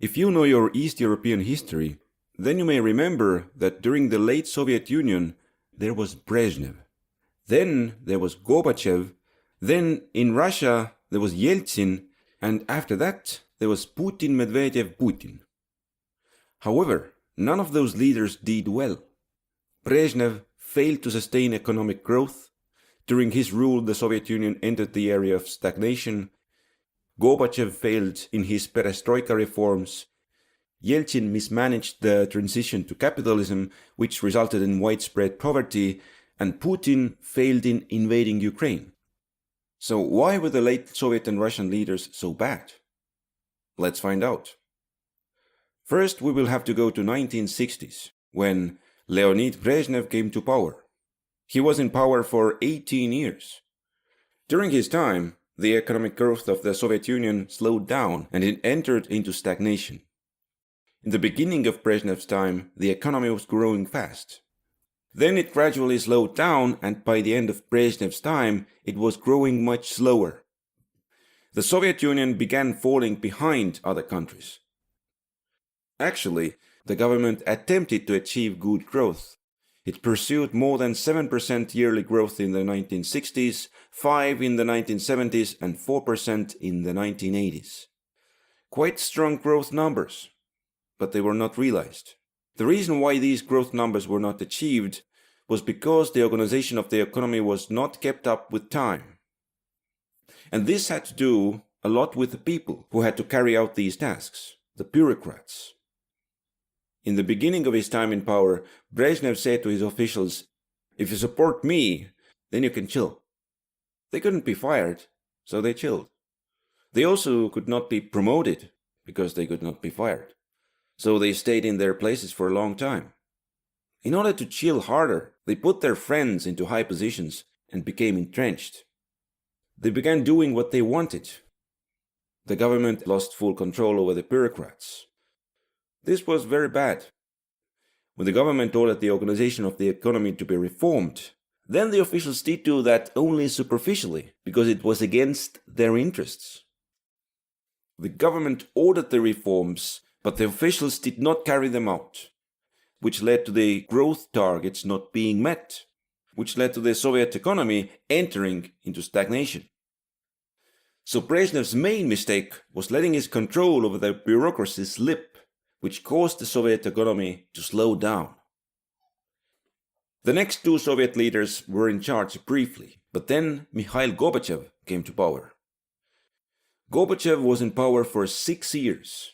If you know your East European history, then you may remember that during the late Soviet Union there was Brezhnev. Then there was Gorbachev. Then in Russia there was Yeltsin, and after that there was Putin, Medvedev, Putin. However, none of those leaders did well. Brezhnev failed to sustain economic growth. During his rule, the Soviet Union entered the area of stagnation. Gorbachev failed in his Perstroika reforms. Yeltsin mismanaged the transition to capitalism, which resulted in widespread poverty, and Putin failed in invading Ukraine. So why were the late Soviet and Russian leaders so bad? Let's find out. First, we will have to go to 1960s, when Leonid Brezhnev came to power. He was in power for 18 years. During his time, the economic growth of the Soviet Union slowed down and it entered into stagnation. In the beginning of Brezhnev's time, the economy was growing fast. Then it gradually slowed down, and by the end of Brezhnev's time, it was growing much slower. The Soviet Union began falling behind other countries. Actually, the government attempted to achieve good growth. It pursued more than 7% yearly growth in the 1960s, 5% in the 1970s, and 4% in the 1980s. Quite strong growth numbers, but they were not realized. The reason why these growth numbers were not achieved was because the organization of the economy was not kept up with time. And this had to do a lot with the people who had to carry out these tasks, the bureaucrats. In the beginning of his time in power, Brezhnev said to his officials, "If you support me, then you can chill." They couldn't be fired, so they chilled. They also could not be promoted, because they could not be fired. So they stayed in their places for a long time. In order to chill harder, they put their friends into high positions and became entrenched. They began doing what they wanted. The government lost full control over the bureaucrats. This was very bad. When the government ordered the organization of the economy to be reformed, then the officials did do that only superficially, because it was against their interests. The government ordered the reforms, but the officials did not carry them out, which led to the growth targets not being met, which led to the Soviet economy entering into stagnation. So Brezhnev's main mistake was letting his control over the bureaucracy slip, which caused the Soviet economy to slow down. The next two Soviet leaders were in charge briefly, but then Mikhail Gorbachev came to power. Gorbachev was in power for 6 years.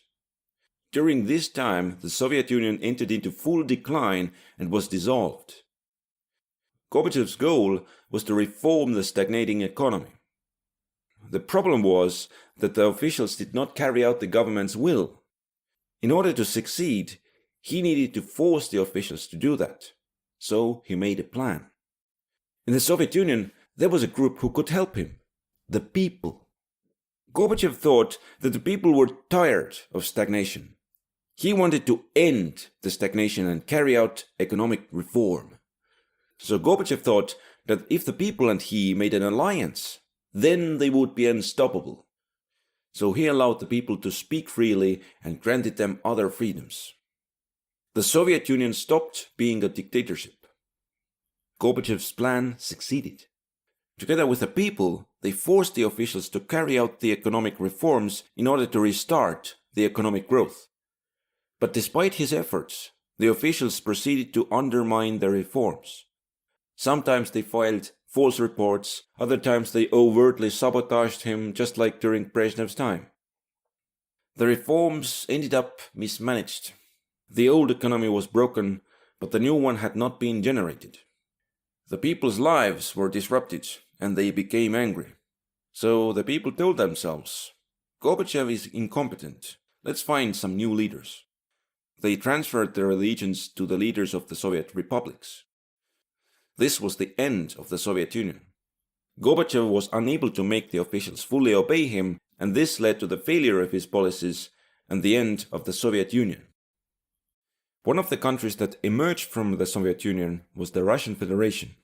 During this time, the Soviet Union entered into full decline and was dissolved. Gorbachev's goal was to reform the stagnating economy. The problem was that the officials did not carry out the government's will. In order to succeed, he needed to force the officials to do that. So he made a plan. In the Soviet Union, there was a group who could help him: the people. Gorbachev thought that the people were tired of stagnation. He wanted to end the stagnation and carry out economic reform. So Gorbachev thought that if the people and he made an alliance, then they would be unstoppable. So he allowed the people to speak freely and granted them other freedoms. The Soviet Union stopped being a dictatorship. Gorbachev's plan succeeded. Together with the people, they forced the officials to carry out the economic reforms in order to restart the economic growth. But despite his efforts, the officials proceeded to undermine the reforms. Sometimes they filed false reports, other times they overtly sabotaged him, just like during Brezhnev's time. The reforms ended up mismanaged. The old economy was broken, but the new one had not been generated. The people's lives were disrupted, and they became angry. So the people told themselves, "Gorbachev is incompetent. Let's find some new leaders." They transferred their allegiance to the leaders of the Soviet republics. This was the end of the Soviet Union. Gorbachev was unable to make the officials fully obey him, and this led to the failure of his policies and the end of the Soviet Union. One of the countries that emerged from the Soviet Union was the Russian Federation.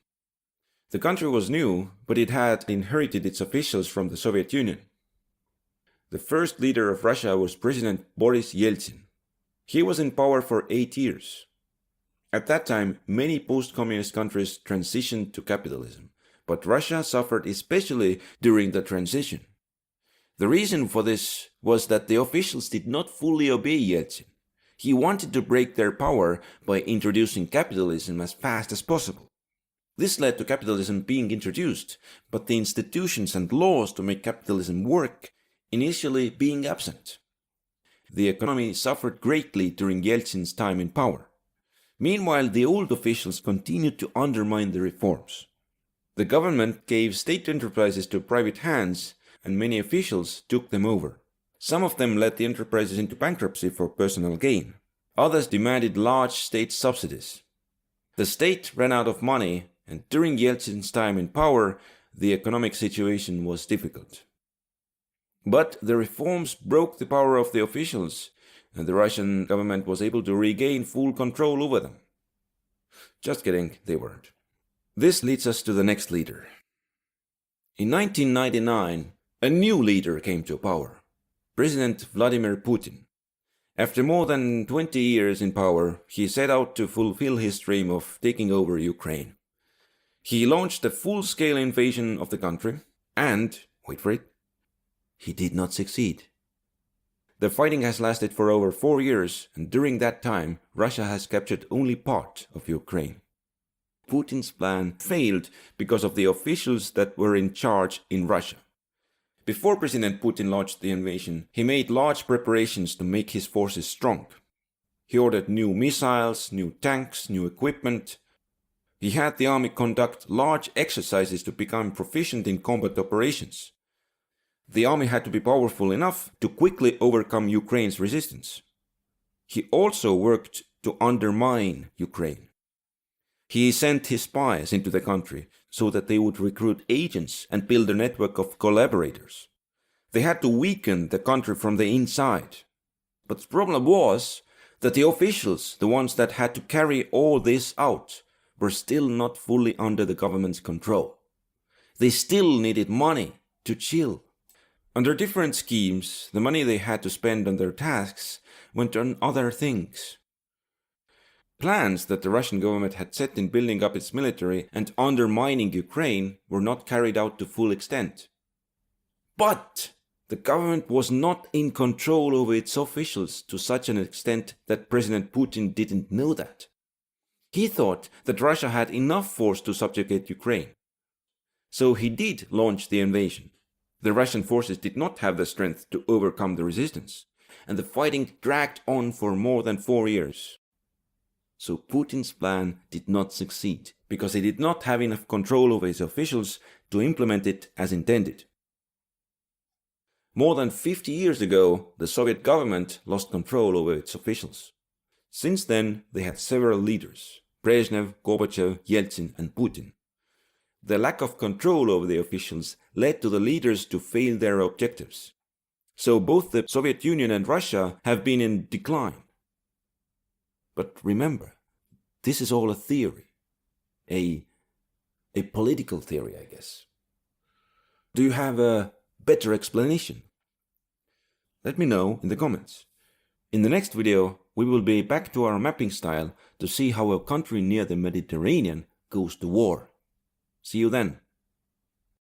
The country was new, but it had inherited its officials from the Soviet Union. The first leader of Russia was President Boris Yeltsin. He was in power for 8 years. At that time, many post-communist countries transitioned to capitalism, but Russia suffered especially during the transition. The reason for this was that the officials did not fully obey Yeltsin. He wanted to break their power by introducing capitalism as fast as possible. This led to capitalism being introduced, but the institutions and laws to make capitalism work initially being absent. The economy suffered greatly during Yeltsin's time in power. Meanwhile, the old officials continued to undermine the reforms. The government gave state enterprises to private hands, and many officials took them over. Some of them led the enterprises into bankruptcy for personal gain. Others demanded large state subsidies. The state ran out of money, and during Yeltsin's time in power, the economic situation was difficult. But the reforms broke the power of the officials, and the Russian government was able to regain full control over them. Just kidding, they weren't. This leads us to the next leader. In 1999, a new leader came to power, President Vladimir Putin. After more than 20 years in power, he set out to fulfill his dream of taking over Ukraine. He launched a full-scale invasion of the country, and, wait for it, he did not succeed. The fighting has lasted for over 4 years, and during that time, Russia has captured only part of Ukraine. Putin's plan failed because of the officials that were in charge in Russia. Before President Putin launched the invasion, he made large preparations to make his forces strong. He ordered new missiles, new tanks, new equipment. He had the army conduct large exercises to become proficient in combat operations. The army had to be powerful enough to quickly overcome Ukraine's resistance. He also worked to undermine Ukraine. He sent his spies into the country so that they would recruit agents and build a network of collaborators. They had to weaken the country from the inside. But the problem was that the officials, the ones that had to carry all this out, were still not fully under the government's control. They still needed money to chill. Under different schemes, the money they had to spend on their tasks went on other things. Plans that the Russian government had set in building up its military and undermining Ukraine were not carried out to full extent. But the government was not in control over its officials to such an extent that President Putin didn't know that. He thought that Russia had enough force to subjugate Ukraine. So he did launch the invasion. The Russian forces did not have the strength to overcome the resistance, and the fighting dragged on for more than 4 years. So Putin's plan did not succeed, because he did not have enough control over his officials to implement it as intended. More than 50 years ago, the Soviet government lost control over its officials. Since then, they had several leaders: Brezhnev, Gorbachev, Yeltsin, and Putin. The lack of control over the officials led to the leaders to fail their objectives. So both the Soviet Union and Russia have been in decline. But remember, this is all a theory. A political theory, I guess. Do you have a better explanation? Let me know in the comments. In the next video, we will be back to our mapping style to see how a country near the Mediterranean goes to war. See you then.